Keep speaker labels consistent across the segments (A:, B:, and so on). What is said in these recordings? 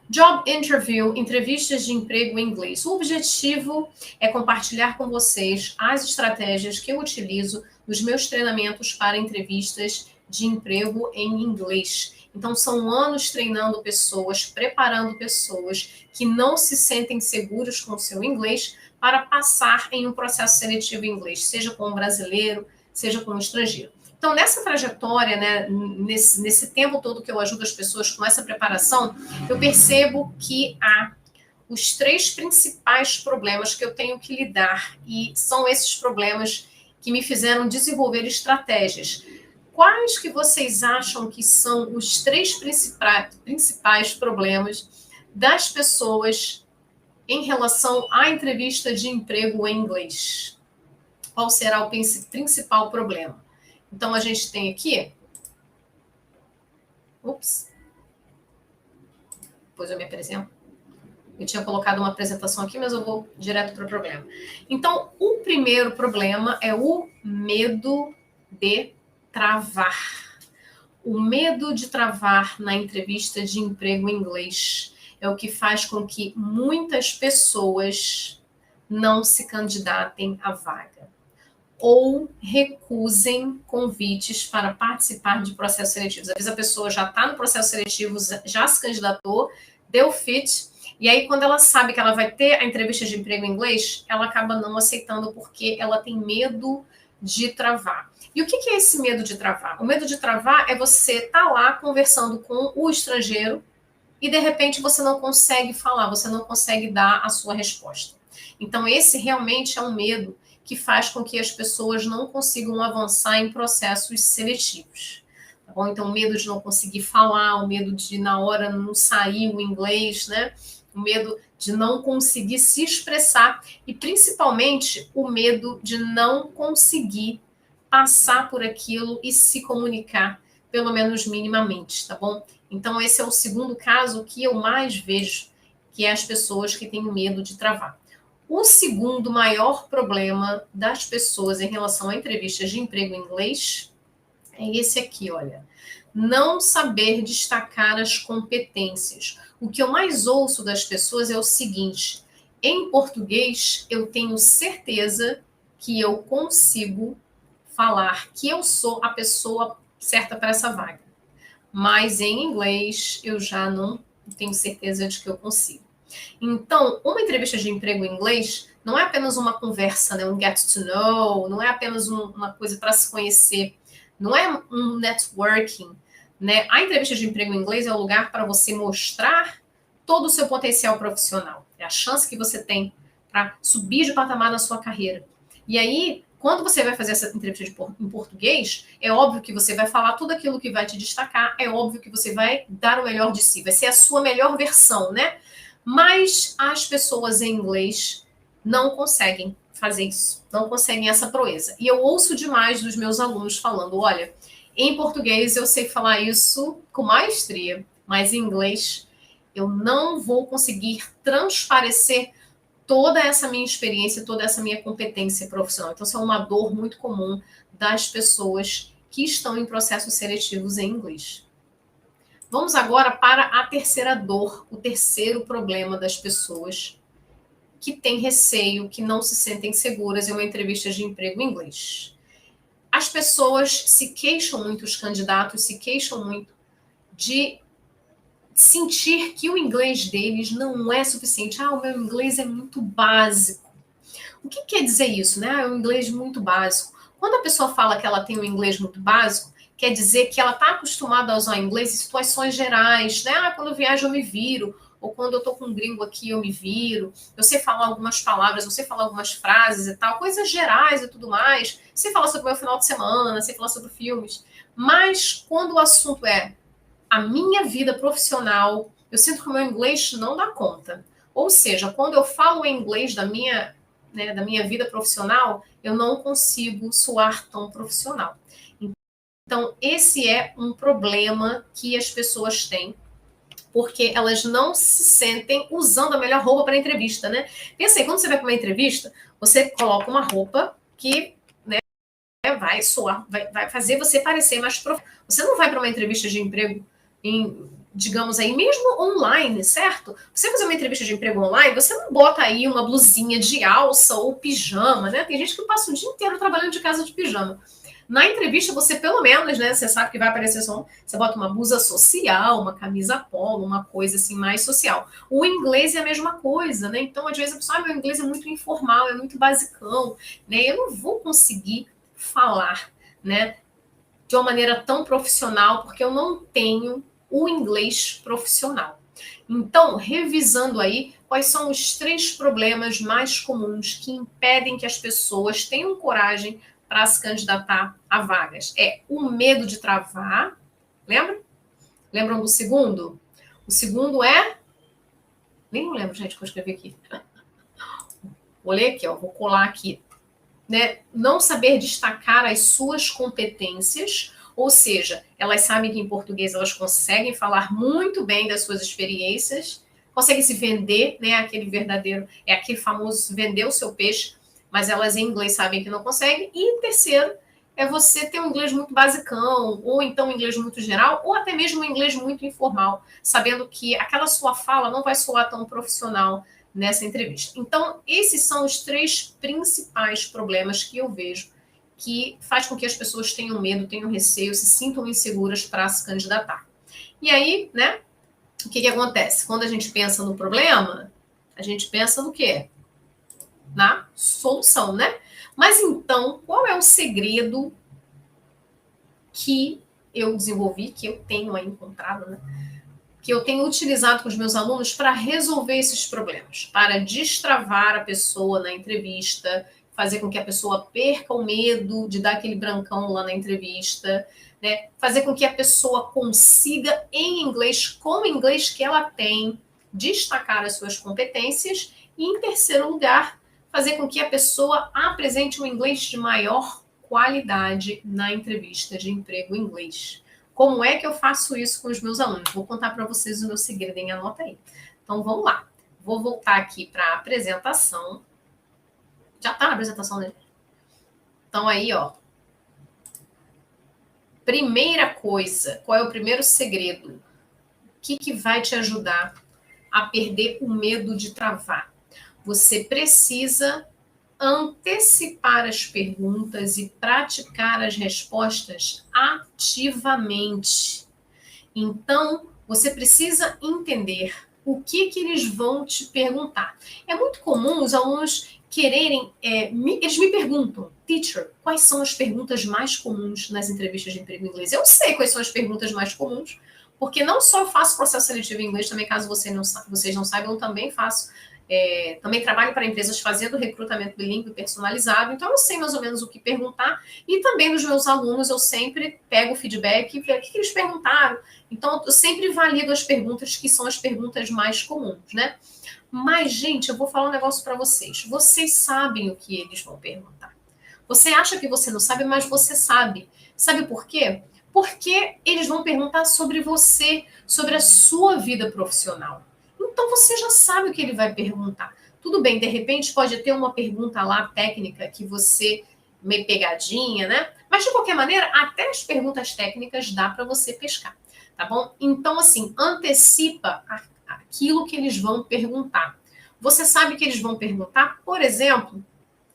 A: Job interview, entrevistas de emprego em inglês. O objetivo é compartilhar com vocês as estratégias que eu utilizo nos meus treinamentos para entrevistas de emprego em inglês. Então, são anos treinando pessoas, preparando pessoas que não se sentem seguros com o seu inglês para passar em um processo seletivo em inglês, seja com um brasileiro, seja com um estrangeiro. Então, nessa trajetória, né, nesse tempo todo que eu ajudo as pessoas com essa preparação, eu percebo que há os 3 principais problemas que eu tenho que lidar, e são esses problemas que me fizeram desenvolver estratégias. Quais que vocês acham que são os 3 principais problemas das pessoas em relação à entrevista de emprego em inglês? Qual será o principal problema? Então, a gente tem aqui... Ups. Depois eu me apresento. Eu tinha colocado uma apresentação aqui, mas eu vou direto para o problema. Então, o primeiro problema é o medo de travar. O medo de travar na entrevista de emprego em inglês é o que faz com que muitas pessoas não se candidatem à vaga ou recusem convites para participar de processos seletivos. Às vezes a pessoa já está no processo seletivo, já se candidatou, deu fit, e aí quando ela sabe que ela vai ter a entrevista de emprego em inglês, ela acaba não aceitando porque ela tem medo de travar. E o que é esse medo de travar? O medo de travar é você estar lá conversando com o estrangeiro e de repente você não consegue falar, você não consegue dar a sua resposta. Então esse realmente é um medo que faz com que as pessoas não consigam avançar em processos seletivos. Tá bom? Então, o medo de não conseguir falar, o medo de na hora não sair o inglês, né? O medo de não conseguir se expressar e, principalmente, o medo de não conseguir passar por aquilo e se comunicar, pelo menos minimamente, tá bom? Então, esse é o segundo caso que eu mais vejo, que é as pessoas que têm medo de travar. O segundo maior problema das pessoas em relação a entrevistas de emprego em inglês é esse aqui, olha. Não saber destacar as competências. O que eu mais ouço das pessoas é o seguinte: em português, eu tenho certeza que eu consigo falar que eu sou a pessoa certa para essa vaga. Mas em inglês, eu já não tenho certeza de que eu consigo. Então, uma entrevista de emprego em inglês não é apenas uma conversa, né, um get to know, não é apenas uma coisa para se conhecer, não é um networking, né? A entrevista de emprego em inglês é o lugar para você mostrar todo o seu potencial profissional. É a chance que você tem para subir de patamar na sua carreira. E aí, quando você vai fazer essa entrevista em português, é óbvio que você vai falar tudo aquilo que vai te destacar, é óbvio que você vai dar o melhor de si, vai ser a sua melhor versão, né? Mas as pessoas em inglês não conseguem fazer isso, não conseguem essa proeza. E eu ouço demais dos meus alunos falando, olha, em português eu sei falar isso com maestria, mas em inglês eu não vou conseguir transparecer toda essa minha experiência, toda essa minha competência profissional. Então, isso é uma dor muito comum das pessoas que estão em processos seletivos em inglês. Vamos agora para a terceira dor, o terceiro problema das pessoas que têm receio, que não se sentem seguras em uma entrevista de emprego em inglês. As pessoas se queixam muito, os candidatos se queixam muito de sentir que o inglês deles não é suficiente. Ah, o meu inglês é muito básico. O que quer dizer isso, né? É um inglês muito básico. Quando a pessoa fala que ela tem um inglês muito básico, quer dizer que ela está acostumada a usar inglês em situações gerais, né? Ah, quando eu viajo eu me viro, ou quando eu estou com um gringo aqui eu me viro, eu sei falar algumas palavras, eu sei falar algumas frases e tal, coisas gerais e tudo mais, sei falar sobre o meu final de semana, sei falar sobre filmes, mas quando o assunto é a minha vida profissional, eu sinto que o meu inglês não dá conta. Ou seja, quando eu falo em inglês da minha vida profissional, eu não consigo soar tão profissional. Então, esse é um problema que as pessoas têm, porque elas não se sentem usando a melhor roupa para a entrevista, né? Pensa aí, quando você vai para uma entrevista, você coloca uma roupa que, né, vai fazer você parecer mais profissional. Você não vai para uma entrevista de emprego digamos aí, mesmo online, certo? Você fazer uma entrevista de emprego online, você não bota aí uma blusinha de alça ou pijama, né? Tem gente que passa o dia inteiro trabalhando de casa de pijama. Na entrevista, você pelo menos, né? Você sabe que vai aparecer só. Você bota uma blusa social, uma camisa polo, uma coisa assim mais social. O inglês é a mesma coisa, né? Então, às vezes, a pessoa, meu inglês é muito informal, é muito basicão, né? Eu não vou conseguir falar, né? De uma maneira tão profissional, porque eu não tenho o inglês profissional. Então, revisando aí, quais são os 3 problemas mais comuns que impedem que as pessoas tenham coragem para se candidatar a vagas? É o medo de travar, lembra? Lembram do segundo? O segundo é... Nem lembro, gente, que eu escrevi aqui. Vou ler aqui, ó, vou colar aqui. Né? Não saber destacar as suas competências, ou seja, elas sabem que em português elas conseguem falar muito bem das suas experiências, conseguem se vender, né? Aquele verdadeiro, é aquele famoso vender o seu peixe, mas elas em inglês sabem que não conseguem. E terceiro, é você ter um inglês muito basicão, ou então um inglês muito geral, ou até mesmo um inglês muito informal, sabendo que aquela sua fala não vai soar tão profissional nessa entrevista. Então, esses são os 3 principais problemas que eu vejo que faz com que as pessoas tenham medo, tenham receio, se sintam inseguras para se candidatar. E aí, né, o que acontece? Quando a gente pensa no problema, a gente pensa no quê? Na solução, né? Mas então, qual é o segredo que eu desenvolvi, que eu tenho aí encontrado, né? Que eu tenho utilizado com os meus alunos para resolver esses problemas, para destravar a pessoa na entrevista, fazer com que a pessoa perca o medo de dar aquele brancão lá na entrevista, né? Fazer com que a pessoa consiga, em inglês, com o inglês que ela tem, destacar as suas competências e, em terceiro lugar, fazer com que a pessoa apresente um inglês de maior qualidade na entrevista de emprego em inglês. Como é que eu faço isso com os meus alunos? Vou contar para vocês o meu segredo, hein? Anota aí. Então, vamos lá. Vou voltar aqui para a apresentação. Já está na apresentação, né? Então, aí, ó. Primeira coisa, qual é o primeiro segredo? O que vai te ajudar a perder o medo de travar? Você precisa antecipar as perguntas e praticar as respostas ativamente. Então, você precisa entender o que eles vão te perguntar. É muito comum os alunos quererem... eles me perguntam, teacher, quais são as perguntas mais comuns nas entrevistas de emprego em inglês? Eu sei quais são as perguntas mais comuns, porque não só eu faço processo seletivo em inglês, também caso vocês não saibam, eu também faço. Também trabalho para empresas fazendo recrutamento bilíngue personalizado, então eu sei mais ou menos o que perguntar, e também dos meus alunos eu sempre pego o feedback e vejo o que eles perguntaram. Então eu sempre valido as perguntas que são as perguntas mais comuns, né? Mas, gente, eu vou falar um negócio para vocês. Vocês sabem o que eles vão perguntar. Você acha que você não sabe, mas você sabe. Sabe por quê? Porque eles vão perguntar sobre você, sobre a sua vida profissional. Então você já sabe o que ele vai perguntar. Tudo bem, de repente pode ter uma pergunta lá técnica que você meio pegadinha, né? Mas de qualquer maneira, até as perguntas técnicas dá para você pescar, tá bom? Então assim, antecipa aquilo que eles vão perguntar. Você sabe que eles vão perguntar, por exemplo,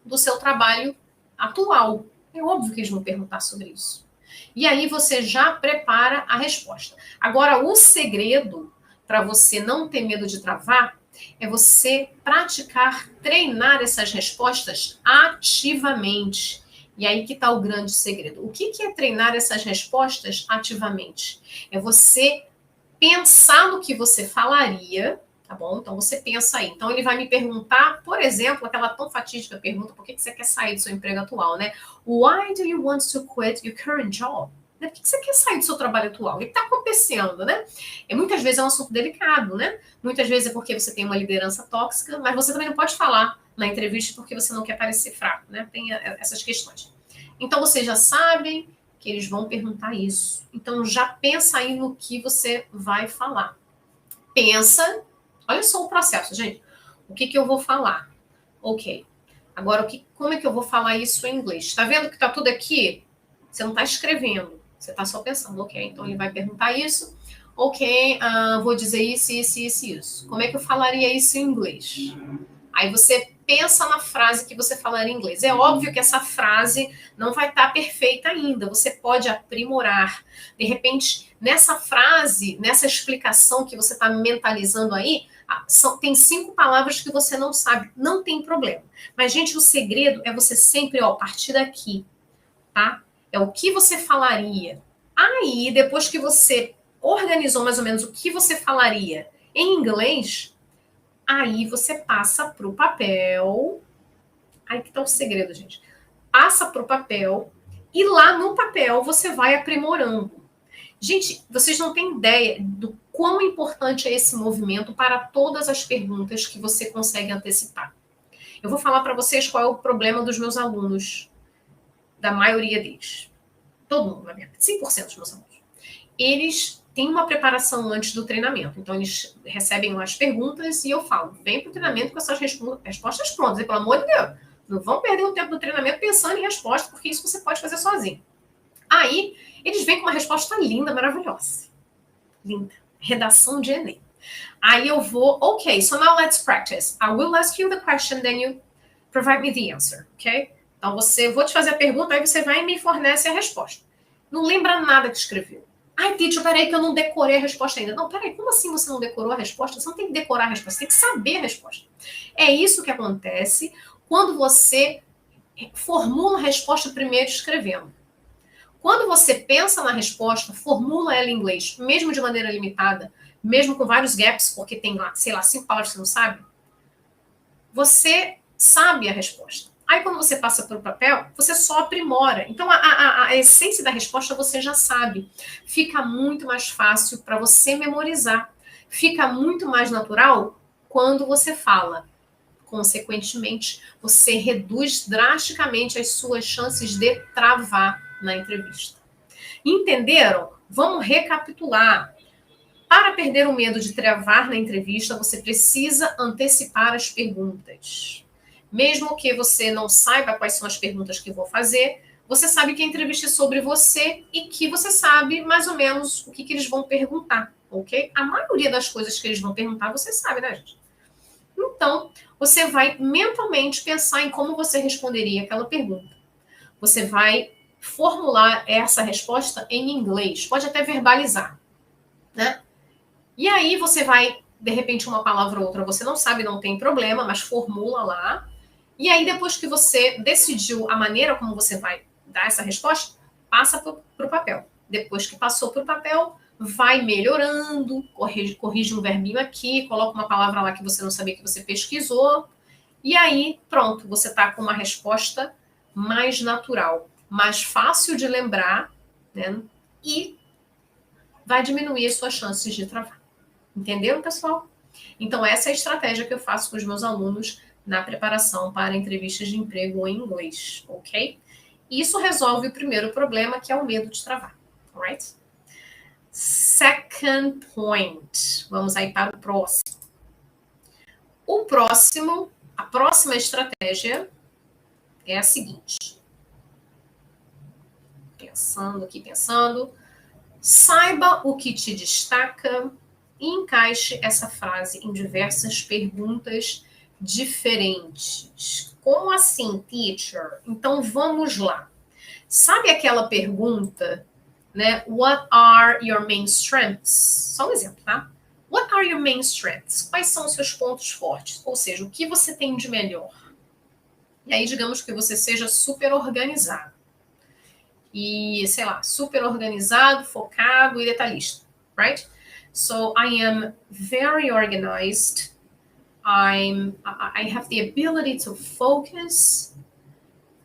A: do seu trabalho atual. É óbvio que eles vão perguntar sobre isso. E aí você já prepara a resposta. Agora, o segredo para você não ter medo de travar é você praticar, treinar essas respostas ativamente. E aí que está o grande segredo. O que é treinar essas respostas ativamente? É você pensar no que você falaria, tá bom? Então você pensa aí. Então ele vai me perguntar, por exemplo, aquela tão fatídica pergunta: por que você quer sair do seu emprego atual, né? Why do you want to quit your current job? Por que você quer sair do seu trabalho atual? O que está acontecendo, né? Muitas vezes é um assunto delicado, né? Muitas vezes é porque você tem uma liderança tóxica, mas você também não pode falar na entrevista porque você não quer parecer fraco, né? Tem essas questões. Então vocês já sabem que eles vão perguntar isso. Então já pensa aí no que você vai falar. Pensa, olha só o processo, gente. O que eu vou falar? Ok. Agora, como é que eu vou falar isso em inglês? Está vendo que está tudo aqui? Você não está escrevendo, você está só pensando. Ok, então ele vai perguntar isso. Ok, vou dizer isso, isso, isso, isso. Como é que eu falaria isso em inglês? Aí você pensa na frase que você falaria em inglês. É óbvio que essa frase não vai estar perfeita ainda. Você pode aprimorar. De repente, nessa frase, nessa explicação que você está mentalizando aí, tem 5 palavras que você não sabe. Não tem problema. Mas, gente, o segredo é você sempre, partir daqui, tá? É o que você falaria. Aí, depois que você organizou mais ou menos o que você falaria em inglês, aí você passa para o papel. Aí que está o segredo, gente. Passa para o papel e lá no papel você vai aprimorando. Gente, vocês não têm ideia do quão importante é esse movimento para todas as perguntas que você consegue antecipar. Eu vou falar para vocês qual é o problema dos meus alunos, da maioria deles. Todo mundo, na verdade, 100% dos meus alunos. Eles têm uma preparação antes do treinamento. Então, eles recebem as perguntas e eu falo, vem para o treinamento com essas respostas prontas. E, pelo amor de Deus, não vão perder o tempo do treinamento pensando em resposta, porque isso você pode fazer sozinho. Aí, eles vêm com uma resposta linda, maravilhosa. Linda. Redação de Enem. Aí eu vou, ok, so now let's practice. I will ask you the question, then you provide me the answer, ok? Então, eu vou te fazer a pergunta, aí você vai e me fornece a resposta. Não lembra nada que escreveu. Ai, teacher, peraí que eu não decorei a resposta ainda. Não, peraí, como assim você não decorou a resposta? Você não tem que decorar a resposta, você tem que saber a resposta. É isso que acontece quando você formula a resposta primeiro escrevendo. Quando você pensa na resposta, formula ela em inglês, mesmo de maneira limitada, mesmo com vários gaps, porque tem lá, sei lá, 5 palavras que você não sabe, você sabe a resposta. Aí, quando você passa para o papel, você só aprimora. Então, a essência da resposta você já sabe. Fica muito mais fácil para você memorizar. Fica muito mais natural quando você fala. Consequentemente, você reduz drasticamente as suas chances de travar na entrevista. Entenderam? Vamos recapitular. Para perder o medo de travar na entrevista, você precisa antecipar as perguntas. Mesmo que você não saiba quais são as perguntas que vou fazer, você sabe que a entrevista é sobre você e que você sabe mais ou menos o que eles vão perguntar, ok? A maioria das coisas que eles vão perguntar, você sabe, né, gente? Então, você vai mentalmente pensar em como você responderia aquela pergunta. Você vai formular essa resposta em inglês, pode até verbalizar, né? E aí você vai, de repente, uma palavra ou outra você não sabe, não tem problema, mas formula lá. E aí, depois que você decidiu a maneira como você vai dar essa resposta, passa para o papel. Depois que passou para o papel, vai melhorando, corrige um verbinho aqui, coloca uma palavra lá que você não sabia que você pesquisou. E aí, pronto, você está com uma resposta mais natural, mais fácil de lembrar, né? E vai diminuir as suas chances de travar. Entenderam, pessoal? Então, essa é a estratégia que eu faço com os meus alunos na preparação para entrevistas de emprego em inglês, ok? Isso resolve o primeiro problema, que é o medo de travar, alright? Second point. Vamos aí para o próximo. A próxima estratégia é a seguinte. Pensando. Saiba o que te destaca e encaixe essa frase em diversas perguntas diferentes. Como assim, teacher? Então vamos lá. Sabe aquela pergunta, né? What are your main strengths? Só um exemplo, tá? What are your main strengths? Quais são os seus pontos fortes? Ou seja, o que você tem de melhor? E aí, digamos que você seja super organizado. E, sei lá, super organizado, focado e detalhista, right? So I am very organized. I have the ability to focus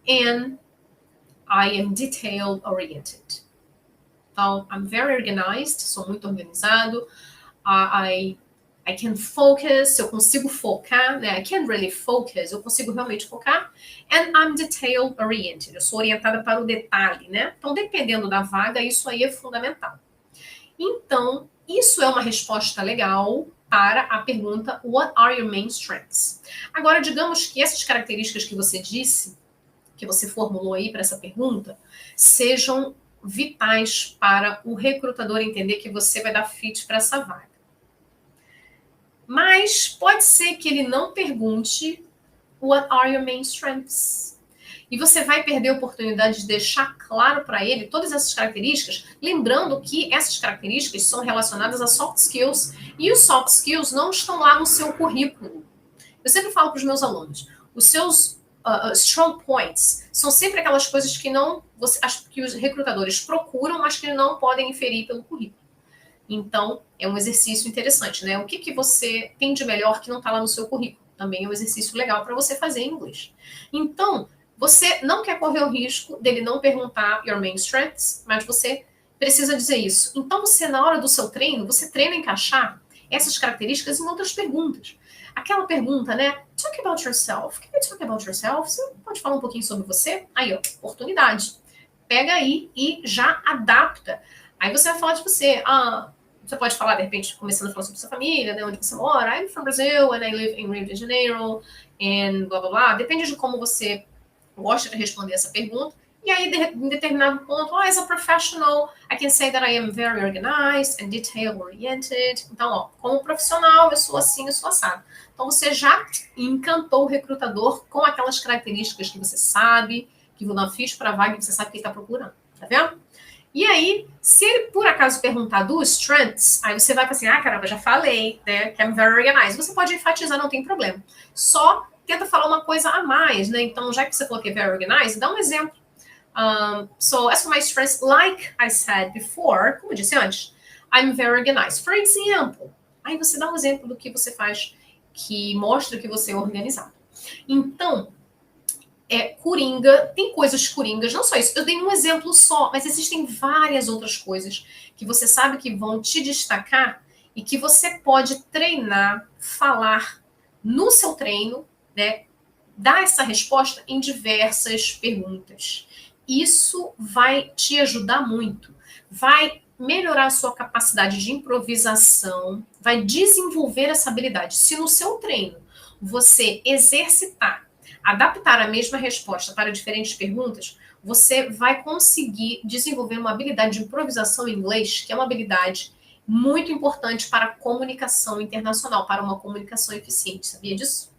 A: and I am detail oriented. Então, I'm very organized, sou muito organizado. I can focus, eu consigo focar, né? I can really focus, eu consigo realmente focar. And I'm detail oriented, eu sou orientada para o detalhe, né? Então, dependendo da vaga, isso aí é fundamental. Então, isso é uma resposta legal para a pergunta What are your main strengths? Agora, digamos que essas características que você disse, que você formulou aí para essa pergunta, sejam vitais para o recrutador entender que você vai dar fit para essa vaga. Mas pode ser que ele não pergunte what are your main strengths? E você vai perder a oportunidade de deixar claro para ele todas essas características, lembrando que essas características são relacionadas a soft skills, e os soft skills não estão lá no seu currículo. Eu sempre falo para os meus alunos, os seus strong points são sempre aquelas coisas que que os recrutadores procuram, mas que não podem inferir pelo currículo. Então, é um exercício interessante, né? O que você tem de melhor que não está lá no seu currículo? Também é um exercício legal para você fazer em inglês. Então, você não quer correr o risco dele não perguntar your main strengths, mas você precisa dizer isso. Então, você, na hora do seu treino, você treina a encaixar essas características em outras perguntas. Aquela pergunta, né? Talk about yourself. Can you talk about yourself? Você pode falar um pouquinho sobre você? Aí, ó, oportunidade. Pega aí e já adapta. Aí você vai falar de você. Você pode falar, de repente, começando a falar sobre sua família, né? Onde você mora. I'm from Brazil and I live in Rio de Janeiro. And blá, blá, blá. Depende de como você gosta de responder essa pergunta. E aí, em determinado ponto, as a professional, I can say that I am very organized and detail-oriented. Então, ó, como profissional, eu sou assim, eu sou assado. Então, você já encantou o recrutador com aquelas características que você sabe, que vão dar ficha para a vaga e você sabe que ele está procurando. Tá vendo? E aí, se ele por acaso perguntar dos strengths, aí você vai falar assim, caramba, já falei, né, que I'm very organized. Você pode enfatizar, não tem problema. Só tenta falar uma coisa a mais, né? Então, já que você falou que é very organized, dá um exemplo. So, as for my strengths, like I said before, como eu disse antes, I'm very organized. For example, aí você dá um exemplo do que você faz que mostra que você é organizado. Então, coringa, tem coisas coringas, não só isso. Eu dei um exemplo só, mas existem várias outras coisas que você sabe que vão te destacar e que você pode treinar, falar no seu treino, né? Dar essa resposta em diversas perguntas. Isso vai te ajudar muito. Vai melhorar a sua capacidade de improvisação, vai desenvolver essa habilidade. Se no seu treino você exercitar, adaptar a mesma resposta para diferentes perguntas, você vai conseguir desenvolver uma habilidade de improvisação em inglês, que é uma habilidade muito importante para a comunicação internacional, para uma comunicação eficiente. Sabia disso?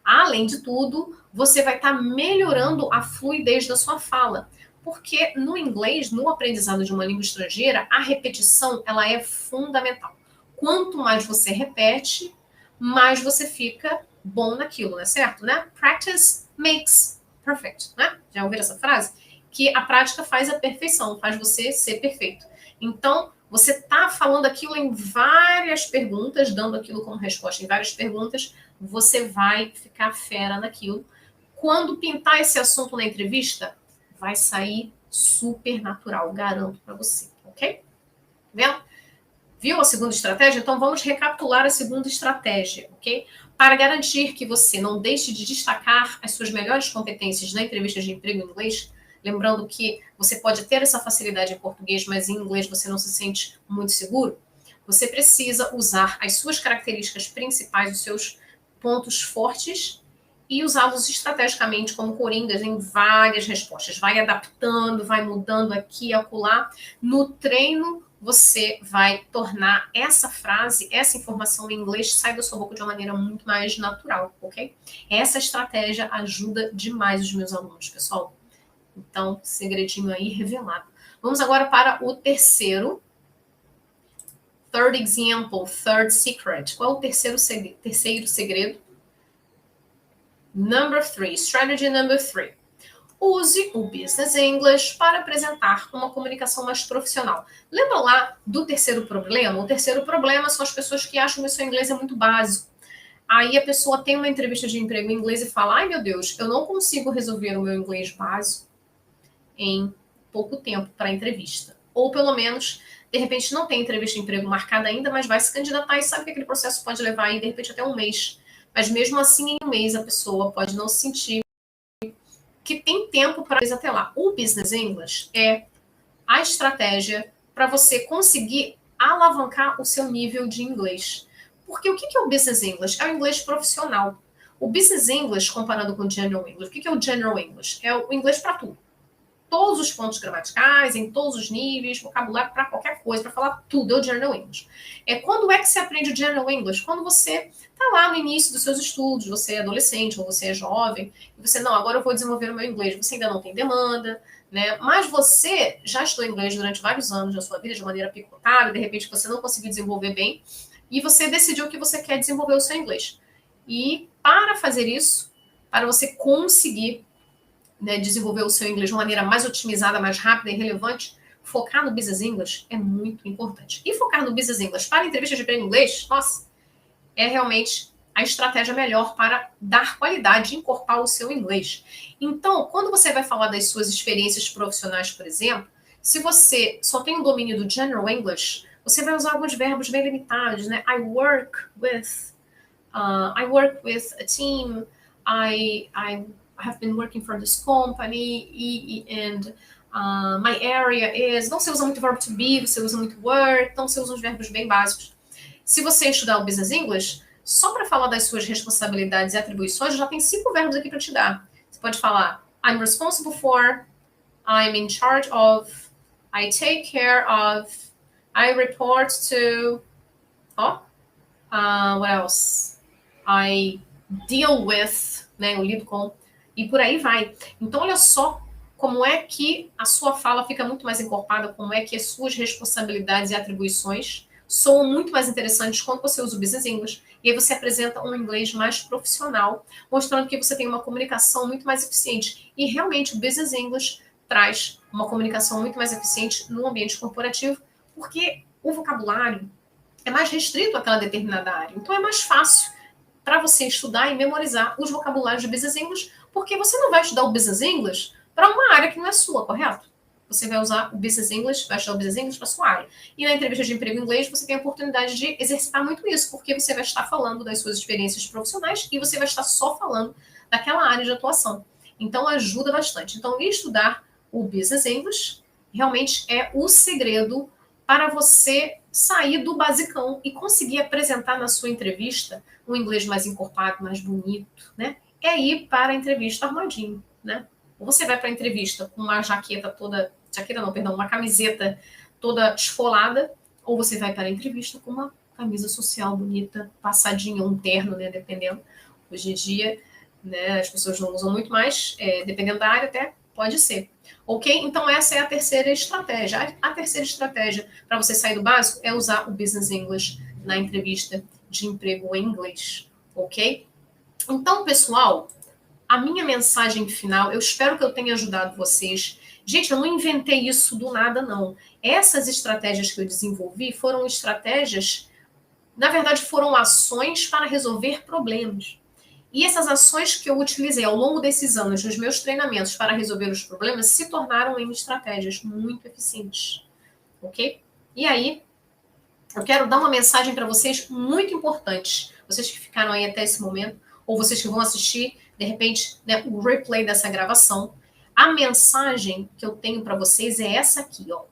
A: Além de tudo, você vai estar melhorando a fluidez da sua fala. Porque no inglês, no aprendizado de uma língua estrangeira, a repetição ela é fundamental. Quanto mais você repete, mais você fica bom naquilo, não é certo? Né? Practice makes perfect, né? Já ouviram essa frase? Que a prática faz a perfeição, faz você ser perfeito. Então, você está falando aquilo em várias perguntas, dando aquilo como resposta em várias perguntas, você vai ficar fera naquilo. Quando pintar esse assunto na entrevista, vai sair super natural, garanto para você, ok? Vendo? Viu a segunda estratégia? Então vamos recapitular a segunda estratégia, ok? Para garantir que você não deixe de destacar as suas melhores competências na entrevista de emprego em inglês, lembrando que você pode ter essa facilidade em português, mas em inglês você não se sente muito seguro, você precisa usar as suas características principais, os seus pontos fortes e usá-los estrategicamente como coringas em várias respostas. Vai adaptando, vai mudando aqui e acolá. No treino, você vai tornar essa frase, essa informação em inglês, sai da sua boca de uma maneira muito mais natural, ok? Essa estratégia ajuda demais os meus alunos, pessoal. Então, segredinho aí revelado. Vamos agora para o terceiro. Third example, third secret. Qual é o terceiro segredo? Number 3, strategy number 3. Use o Business English para apresentar uma comunicação mais profissional. Lembra lá do terceiro problema? O terceiro problema são as pessoas que acham que o seu inglês é muito básico. Aí a pessoa tem uma entrevista de emprego em inglês e fala, ai meu Deus, eu não consigo resolver o meu inglês básico em pouco tempo para a entrevista. Ou pelo menos, de repente não tem entrevista de emprego marcada ainda, mas vai se candidatar e sabe que aquele processo pode levar aí, de repente, até um mês. Mas mesmo assim, em um mês, a pessoa pode não se sentir que tem tempo para ir até lá. O Business English é a estratégia para você conseguir alavancar o seu nível de inglês. Porque o que é o Business English? É o inglês profissional. O Business English, comparado com o General English, o que é o General English? É o inglês para tudo. todos os pontos gramaticais, em todos os níveis, vocabulário para qualquer coisa, para falar tudo, é o General English. Quando é que você aprende o General English? Quando você está lá no início dos seus estudos, você é adolescente ou você é jovem, e você, não, agora eu vou desenvolver o meu inglês, você ainda não tem demanda, né? Mas você já estudou inglês durante vários anos da sua vida de maneira picotada, de repente você não conseguiu desenvolver bem, e você decidiu que você quer desenvolver o seu inglês. E para fazer isso, para você conseguir, né, desenvolver o seu inglês de uma maneira mais otimizada, mais rápida e relevante, focar no Business English é muito importante. E focar no Business English para entrevistas de emprego em inglês, nossa, é realmente a estratégia melhor para dar qualidade e encorpar o seu inglês. Então, quando você vai falar das suas experiências profissionais, por exemplo, se você só tem o domínio do General English, você vai usar alguns verbos bem limitados, né? I work with a team, I have been working for this company, and my area is... Não se usa muito verbo to be, você usa muito were, então você usa uns verbos bem básicos. Se você estudar o Business English, só para falar das suas responsabilidades e atribuições, já tem 5 verbos aqui para te dar. Você pode falar I'm responsible for, I'm in charge of, I take care of, I report to, what else? I deal with, né, eu lido com, e por aí vai. Então, olha só como é que a sua fala fica muito mais encorpada, como é que as suas responsabilidades e atribuições soam muito mais interessantes quando você usa o Business English, e aí você apresenta um inglês mais profissional, mostrando que você tem uma comunicação muito mais eficiente. E realmente o Business English traz uma comunicação muito mais eficiente no ambiente corporativo, porque o vocabulário é mais restrito àquela determinada área. Então é mais fácil para você estudar e memorizar os vocabulários de Business English, porque você não vai estudar o Business English para uma área que não é sua, correto? Você vai usar o Business English, vai estudar o Business English para sua área. E na entrevista de emprego em inglês, você tem a oportunidade de exercitar muito isso, porque você vai estar falando das suas experiências profissionais e você vai estar só falando daquela área de atuação. Então, ajuda bastante. Então, estudar o Business English realmente é o segredo para você sair do basicão e conseguir apresentar na sua entrevista um inglês mais encorpado, mais bonito, né? É ir para a entrevista armadinho, né? Ou você vai para a entrevista com uma uma camiseta toda esfolada, ou você vai para a entrevista com uma camisa social bonita, passadinha, um terno, né, dependendo. Hoje em dia, né, as pessoas não usam muito mais, dependendo da área até pode ser. Ok? Então essa é a terceira estratégia. A terceira estratégia para você sair do básico é usar o Business English na entrevista de emprego em inglês. Ok? Então, pessoal, a minha mensagem final, eu espero que eu tenha ajudado vocês. Gente, eu não inventei isso do nada, não. Essas estratégias que eu desenvolvi foram estratégias, na verdade, foram ações para resolver problemas. E essas ações que eu utilizei ao longo desses anos, nos meus treinamentos para resolver os problemas, se tornaram em estratégias muito eficientes. Ok? E aí, eu quero dar uma mensagem para vocês muito importante. Vocês que ficaram aí até esse momento, ou vocês que vão assistir, de repente, né, o replay dessa gravação. A mensagem que eu tenho para vocês é essa aqui, ó.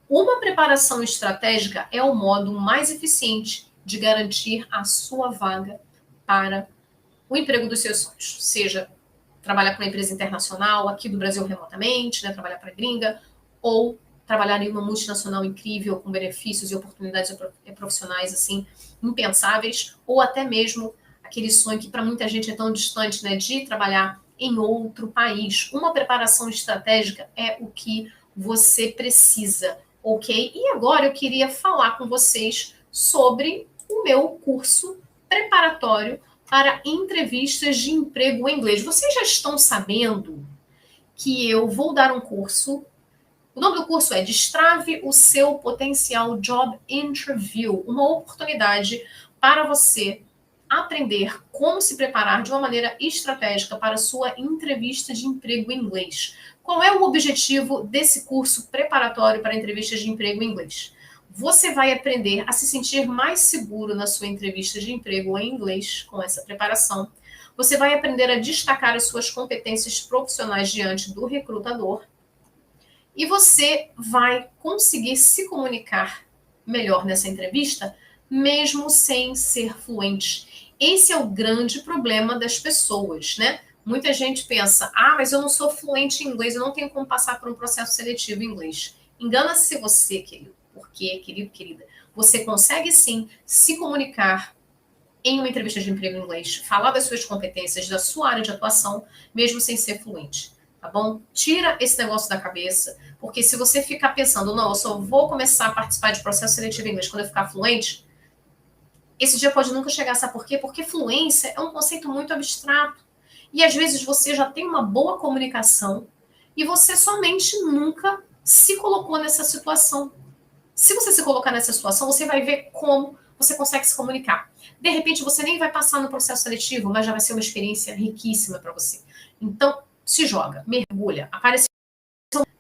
A: Uma preparação estratégica é o modo mais eficiente de garantir a sua vaga para o emprego dos seus sonhos. Seja trabalhar para uma empresa internacional, aqui do Brasil remotamente, né, trabalhar para a gringa, ou trabalhar em uma multinacional incrível, com benefícios e oportunidades profissionais assim impensáveis, ou até mesmo aquele sonho que para muita gente é tão distante, né, de trabalhar em outro país. Uma preparação estratégica é o que você precisa, ok? E agora eu queria falar com vocês sobre o meu curso preparatório para entrevistas de emprego em inglês. Vocês já estão sabendo que eu vou dar um curso. O nome do curso é Destrave o seu potencial Job Interview, uma oportunidade para você aprender como se preparar de uma maneira estratégica para a sua entrevista de emprego em inglês. Qual é o objetivo desse curso preparatório para entrevistas de emprego em inglês? Você vai aprender a se sentir mais seguro na sua entrevista de emprego em inglês com essa preparação. Você vai aprender a destacar as suas competências profissionais diante do recrutador. E você vai conseguir se comunicar melhor nessa entrevista, mesmo sem ser fluente. Esse é o grande problema das pessoas, né? Muita gente pensa, ah, mas eu não sou fluente em inglês, eu não tenho como passar por um processo seletivo em inglês. Engana-se você, querido, porque, querido, querida, você consegue sim se comunicar em uma entrevista de emprego em inglês, falar das suas competências, da sua área de atuação, mesmo sem ser fluente, tá bom? Tira esse negócio da cabeça, porque se você ficar pensando, não, eu só vou começar a participar de processo seletivo em inglês quando eu ficar fluente, esse dia pode nunca chegar, sabe por quê? Porque fluência é um conceito muito abstrato. E às vezes você já tem uma boa comunicação e você somente nunca se colocou nessa situação. Se você se colocar nessa situação, você vai ver como você consegue se comunicar. De repente, você nem vai passar no processo seletivo, mas já vai ser uma experiência riquíssima para você. Então, se joga, mergulha, apareceu,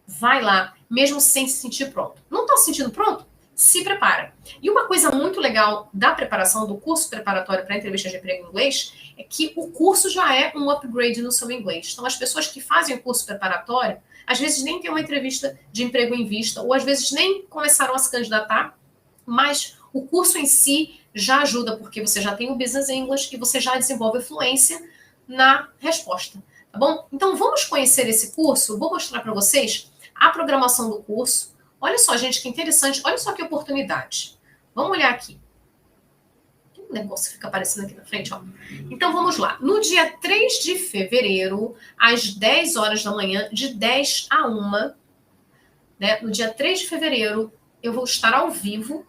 A: vai lá, mesmo sem se sentir pronto. Não está se sentindo pronto? Se prepara. E uma coisa muito legal da preparação do curso preparatório para entrevista de emprego em inglês é que o curso já é um upgrade no seu inglês. Então, as pessoas que fazem o curso preparatório, às vezes nem tem uma entrevista de emprego em vista, ou às vezes nem começaram a se candidatar, mas o curso em si já ajuda, porque você já tem o Business English e você já desenvolve fluência na resposta, tá bom? Então, vamos conhecer esse curso. Vou mostrar para vocês a programação do curso. Olha só, gente, que interessante. Olha só que oportunidade. Vamos olhar aqui. O negócio fica aparecendo aqui na frente, ó. Então, vamos lá. No dia 3 de fevereiro, às 10 horas da manhã, de 10 a 1, né? No dia 3 de fevereiro, eu vou estar ao vivo.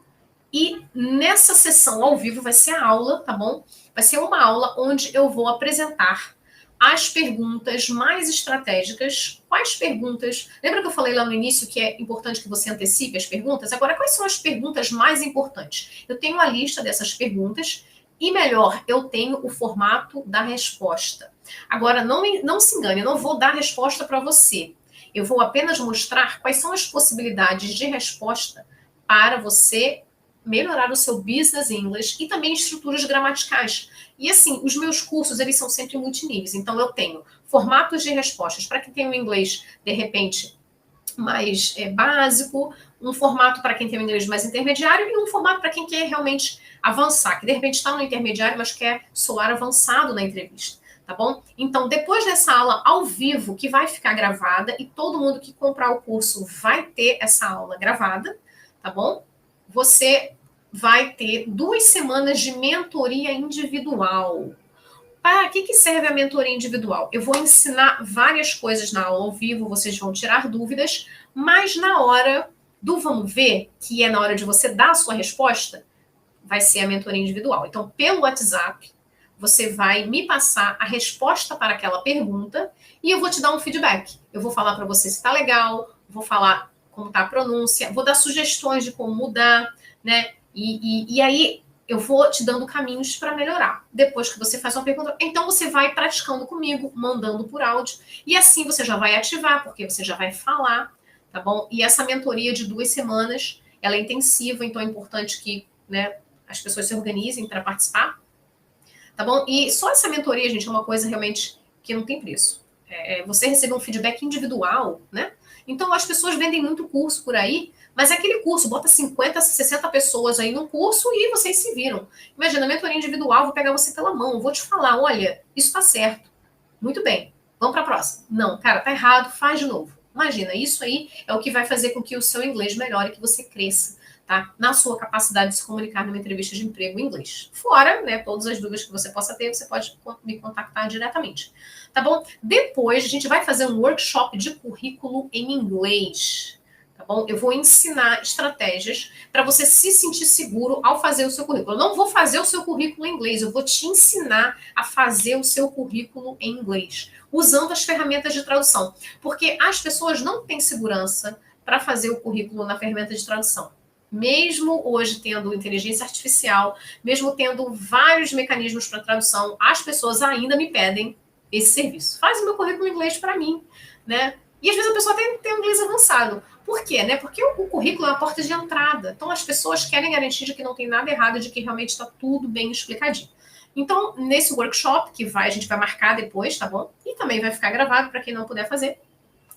A: E nessa sessão ao vivo vai ser a aula, tá bom? Vai ser uma aula onde eu vou apresentar as perguntas mais estratégicas. Quais perguntas? Lembra que eu falei lá no início que é importante que você antecipe as perguntas? Agora, quais são as perguntas mais importantes? Eu tenho a lista dessas perguntas e, melhor, eu tenho o formato da resposta. Agora, não se engane, eu não vou dar resposta para você. Eu vou apenas mostrar quais são as possibilidades de resposta para você melhorar o seu business English e também estruturas gramaticais. E assim, os meus cursos, eles são sempre multiníveis. Então, eu tenho formatos de respostas para quem tem um inglês, de repente, mais básico, um formato para quem tem um inglês mais intermediário e um formato para quem quer realmente avançar, que de repente está no intermediário, mas quer soar avançado na entrevista, tá bom? Então, depois dessa aula ao vivo, que vai ficar gravada, e todo mundo que comprar o curso vai ter essa aula gravada, tá bom? Você vai ter 2 semanas de mentoria individual. Para que serve a mentoria individual? Eu vou ensinar várias coisas na aula ao vivo, vocês vão tirar dúvidas, mas na hora do vamos ver, que é na hora de você dar a sua resposta, vai ser a mentoria individual. Então, pelo WhatsApp, você vai me passar a resposta para aquela pergunta e eu vou te dar um feedback. Eu vou falar para você se está legal, vou falar como está a pronúncia, vou dar sugestões de como mudar, né? E aí eu vou te dando caminhos para melhorar. Depois que você faz uma pergunta, então você vai praticando comigo, mandando por áudio, e assim você já vai ativar, porque você já vai falar, tá bom? E essa mentoria de 2 semanas, ela é intensiva, então é importante que, né, as pessoas se organizem para participar, tá bom? E só essa mentoria, gente, é uma coisa realmente que não tem preço. Você receber um feedback individual, né? Então, as pessoas vendem muito curso por aí, mas é aquele curso, bota 50, 60 pessoas aí no curso e vocês se viram. Imagina, a mentoria individual, vou pegar você pela mão, vou te falar, olha, isso tá certo. Muito bem, vamos para a próxima. Não, cara, tá errado, faz de novo. Imagina, isso aí é o que vai fazer com que o seu inglês melhore, que você cresça, tá? Na sua capacidade de se comunicar numa entrevista de emprego em inglês. Fora, né, todas as dúvidas que você possa ter, você pode me contactar diretamente. Tá bom? Depois, a gente vai fazer um workshop de currículo em inglês. Tá bom? Eu vou ensinar estratégias para você se sentir seguro ao fazer o seu currículo. Eu não vou fazer o seu currículo em inglês, eu vou te ensinar a fazer o seu currículo em inglês, usando as ferramentas de tradução. Porque as pessoas não têm segurança para fazer o currículo na ferramenta de tradução. Mesmo hoje tendo inteligência artificial, mesmo tendo vários mecanismos para tradução, as pessoas ainda me pedem esse serviço. Faz o meu currículo em inglês para mim, né? E às vezes a pessoa tem um inglês avançado. Por quê? Né? Porque o currículo é a porta de entrada. Então as pessoas querem garantir de que não tem nada errado, de que realmente está tudo bem explicadinho. Então, nesse workshop, que a gente vai marcar depois, tá bom? E também vai ficar gravado para quem não puder fazer,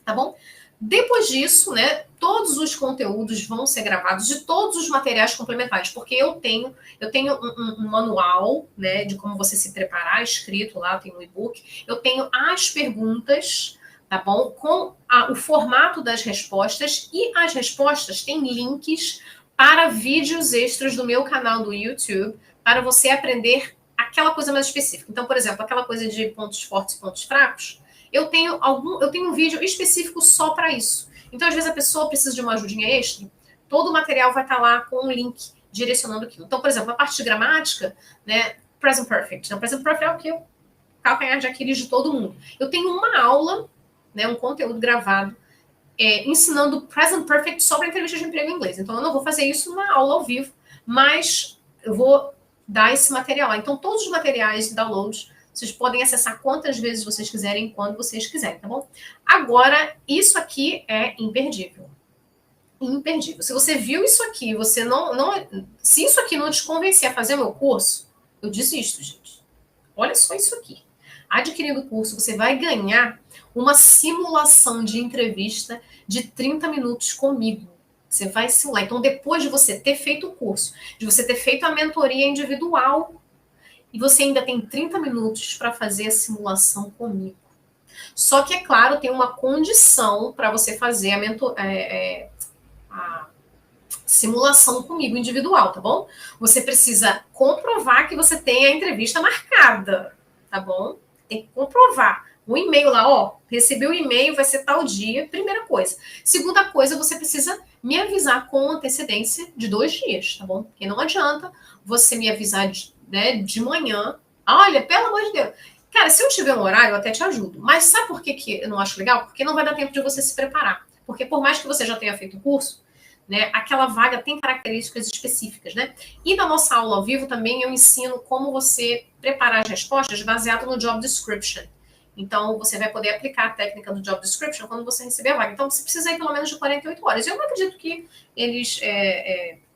A: tá bom? Depois disso, né, todos os conteúdos vão ser gravados de todos os materiais complementares, porque eu tenho um manual, né, de como você se preparar, escrito lá, tem no e-book. Eu tenho as perguntas, tá bom? Com o formato das respostas, e as respostas têm links para vídeos extras do meu canal do YouTube, para você aprender aquela coisa mais específica. Então, por exemplo, aquela coisa de pontos fortes e pontos fracos, eu tenho um vídeo específico só para isso. Então, às vezes a pessoa precisa de uma ajudinha extra, todo o material vai estar lá com um link direcionando aquilo. Então, por exemplo, a parte de gramática, né, present perfect. Então, present perfect é o que? O calcanhar de Aquiles de todo mundo. Eu tenho uma aula, né, um conteúdo gravado, ensinando present perfect só para entrevista de emprego em inglês. Então, eu não vou fazer isso na aula ao vivo, mas eu vou dar esse material lá. Então, todos os materiais de download, vocês podem acessar quantas vezes vocês quiserem, quando vocês quiserem, tá bom? Agora, isso aqui é imperdível. Imperdível. Se você viu isso aqui, você se isso aqui não te convencer a fazer o meu curso, eu desisto, gente. Olha só isso aqui. Adquirindo o curso, você vai ganhar uma simulação de entrevista de 30 minutos comigo. Você vai simular. Então, depois de você ter feito o curso, de você ter feito a mentoria individual, e você ainda tem 30 minutos para fazer a simulação comigo. Só que, é claro, tem uma condição para você fazer a simulação comigo individual, tá bom? Você precisa comprovar que você tem a entrevista marcada, tá bom? Tem que comprovar. O e-mail lá, ó, recebi o e-mail, vai ser tal dia, primeira coisa. Segunda coisa, você precisa me avisar com antecedência de 2 dias, tá bom? Porque não adianta você me avisar de manhã. Olha, pelo amor de Deus. Cara, se eu tiver um horário, eu até te ajudo. Mas sabe por que eu não acho legal? Porque não vai dar tempo de você se preparar. Porque por mais que você já tenha feito o curso, né, aquela vaga tem características específicas, né? E na nossa aula ao vivo também eu ensino como você preparar as respostas baseado no job description. Então, você vai poder aplicar a técnica do job description quando você receber a vaga. Então, você precisa ir pelo menos de 48 horas. Eu não acredito que eles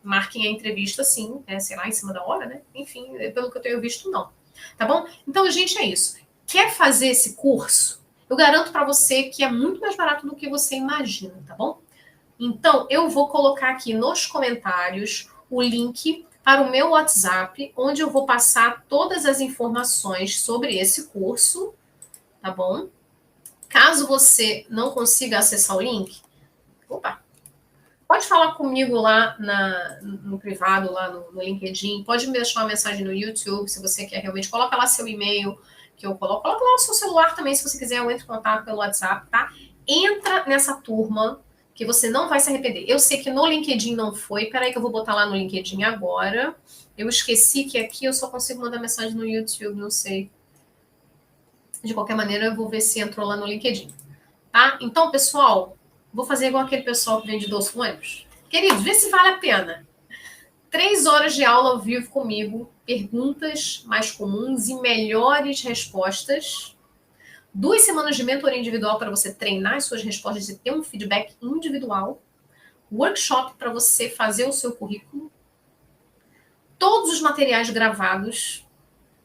A: marquem a entrevista assim, sei lá, em cima da hora, né? Enfim, pelo que eu tenho visto, não. Tá bom? Então, gente, é isso. Quer fazer esse curso? Eu garanto para você que é muito mais barato do que você imagina, tá bom? Então, eu vou colocar aqui nos comentários o link para o meu WhatsApp, onde eu vou passar todas as informações sobre esse curso, tá bom? Caso você não consiga acessar o link, pode falar comigo lá no privado, lá no LinkedIn, pode me deixar uma mensagem no YouTube, se você quer realmente, coloca lá seu e-mail, que eu coloco lá o seu celular também, se você quiser, eu entro em contato pelo WhatsApp, tá? Entra nessa turma, que você não vai se arrepender. Eu sei que no LinkedIn não foi, peraí que eu vou botar lá no LinkedIn agora. Eu esqueci que aqui eu só consigo mandar mensagem no YouTube, não sei. De qualquer maneira, eu vou ver se entrou lá no LinkedIn. Tá? Então, pessoal, vou fazer igual aquele pessoal que vende doce no ônibus. Queridos, vê se vale a pena. 3 horas de aula ao vivo comigo, perguntas mais comuns e melhores respostas. 2 semanas de mentoria individual para você treinar as suas respostas e ter um feedback individual. Workshop para você fazer o seu currículo. Todos os materiais gravados,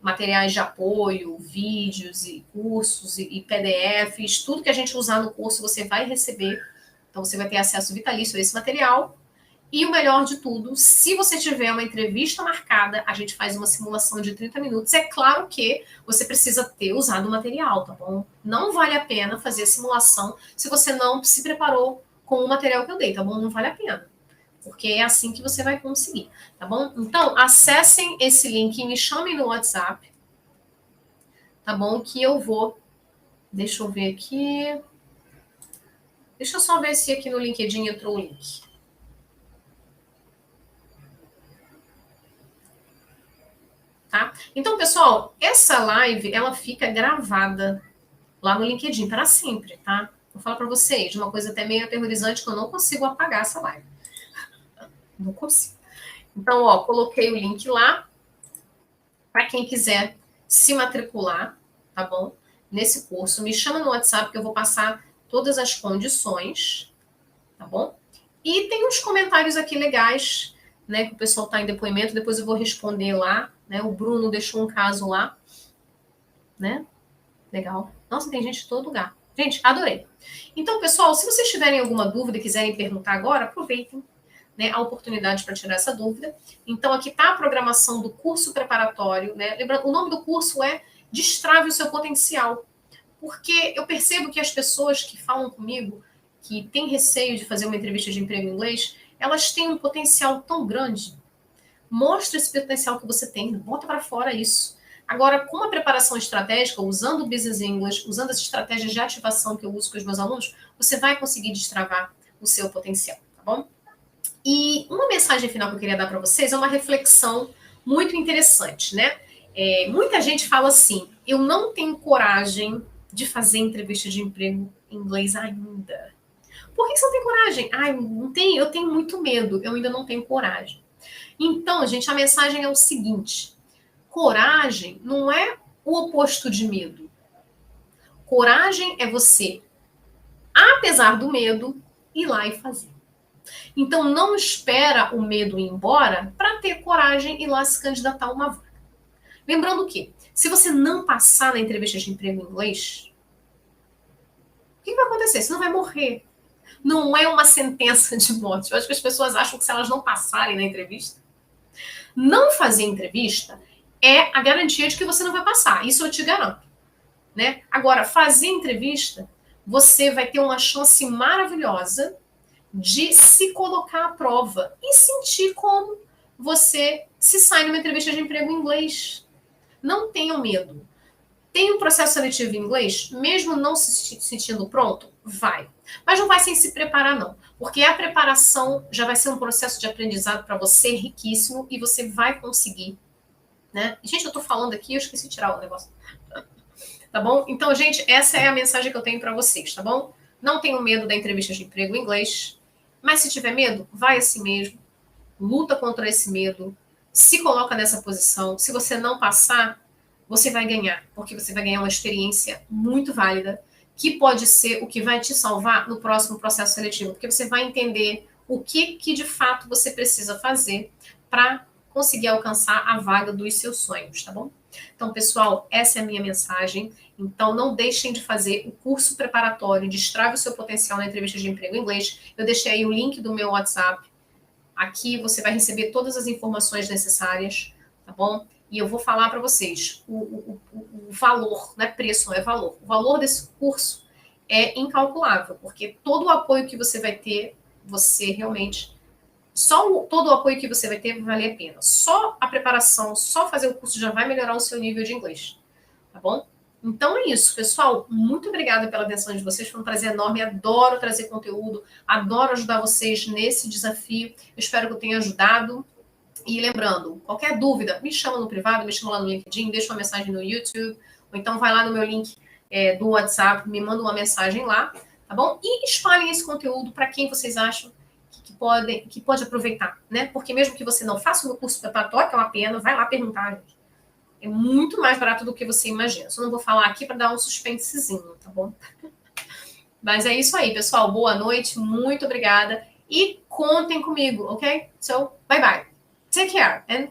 A: materiais de apoio, vídeos e cursos e PDFs, tudo que a gente usar no curso você vai receber. Então você vai ter acesso vitalício a esse material. E o melhor de tudo, se você tiver uma entrevista marcada, a gente faz uma simulação de 30 minutos. É claro que você precisa ter usado o material, tá bom? Não vale a pena fazer a simulação se você não se preparou com o material que eu dei, tá bom? Não vale a pena. Porque é assim que você vai conseguir, tá bom? Então, acessem esse link e me chamem no WhatsApp, tá bom? Que eu vou... Deixa eu ver aqui... Deixa eu só ver se aqui no LinkedIn entrou o link. Tá? Então, pessoal, essa live, ela fica gravada lá no LinkedIn para sempre, tá? Vou falar para vocês uma coisa até meio aterrorizante, que eu não consigo apagar essa live. Não consigo. Então, ó, coloquei o link lá para quem quiser se matricular, tá bom? Nesse curso, me chama no WhatsApp que eu vou passar todas as condições, tá bom? E tem uns comentários aqui legais, né, que o pessoal está em depoimento, depois eu vou responder lá, né? O Bruno deixou um caso lá, né? Legal. Nossa, tem gente de todo lugar. Gente, adorei. Então, pessoal, se vocês tiverem alguma dúvida e quiserem perguntar agora, aproveitem, né, a oportunidade para tirar essa dúvida. Então, aqui está a programação do curso preparatório, né? Lembrando, o nome do curso é Destrave o Seu Potencial. Porque eu percebo que as pessoas que falam comigo, que têm receio de fazer uma entrevista de emprego em inglês, elas têm um potencial tão grande. Mostra esse potencial que você tem, bota para fora isso. Agora, com a preparação estratégica, usando o Business English, usando as estratégias de ativação que eu uso com os meus alunos, você vai conseguir destravar o seu potencial, tá bom? E uma mensagem final que eu queria dar para vocês é uma reflexão muito interessante, né? Muita gente fala assim, eu não tenho coragem de fazer entrevista de emprego em inglês ainda. Por que você não tem coragem? Não tenho, eu tenho muito medo, eu ainda não tenho coragem. Então, gente, a mensagem é o seguinte, coragem não é o oposto de medo. Coragem é você, apesar do medo, ir lá e fazer. Então, não espera o medo ir embora para ter coragem e ir lá se candidatar a uma vaga. Lembrando que, se você não passar na entrevista de emprego em inglês, o que vai acontecer? Você não vai morrer. Não é uma sentença de morte. Eu acho que as pessoas acham que se elas não passarem na entrevista, não fazer entrevista é a garantia de que você não vai passar. Isso eu te garanto. Né? Agora, fazer entrevista, você vai ter uma chance maravilhosa de se colocar à prova e sentir como você se sai numa entrevista de emprego em inglês. Não tenham medo. Tem um processo seletivo em inglês, mesmo não se sentindo pronto? Vai. Mas não vai sem se preparar, não. Porque a preparação já vai ser um processo de aprendizado para você riquíssimo e você vai conseguir. Né? Gente, eu tô falando aqui, eu esqueci de tirar o negócio. Tá bom? Então, gente, essa é a mensagem que eu tenho para vocês, tá bom? Não tenham medo da entrevista de emprego em inglês, mas se tiver medo, vai assim mesmo. Luta contra esse medo, se coloca nessa posição. Se você não passar, você vai ganhar, porque você vai ganhar uma experiência muito válida, que pode ser o que vai te salvar no próximo processo seletivo, porque você vai entender o que de fato você precisa fazer para conseguir alcançar a vaga dos seus sonhos, tá bom? Então, pessoal, essa é a minha mensagem. Então, não deixem de fazer o curso preparatório, Destrave o Seu Potencial na Entrevista de Emprego em Inglês. Eu deixei aí o link do meu WhatsApp. Aqui você vai receber todas as informações necessárias, tá bom? E eu vou falar para vocês o valor, não é preço, não é valor. O valor desse curso é incalculável, porque todo o apoio que você vai ter, você realmente... todo o apoio que você vai ter vai valer a pena. Só a preparação, só fazer o curso já vai melhorar o seu nível de inglês, tá bom? Então é isso, pessoal. Muito obrigada pela atenção de vocês. Foi um prazer enorme. Adoro trazer conteúdo. Adoro ajudar vocês nesse desafio. Eu espero que eu tenha ajudado. E lembrando, qualquer dúvida, me chama no privado, me chama lá no LinkedIn, deixa uma mensagem no YouTube, ou então vai lá no meu link do WhatsApp, me manda uma mensagem lá, tá bom? E espalhem esse conteúdo para quem vocês acham que pode aproveitar, né? Porque mesmo que você não faça o meu curso preparatório, que é uma pena, vai lá perguntar, gente. É muito mais barato do que você imagina. Só não vou falar aqui para dar um suspensezinho, tá bom? Mas é isso aí, pessoal. Boa noite, muito obrigada. E contem comigo, ok? So, bye bye. Take care and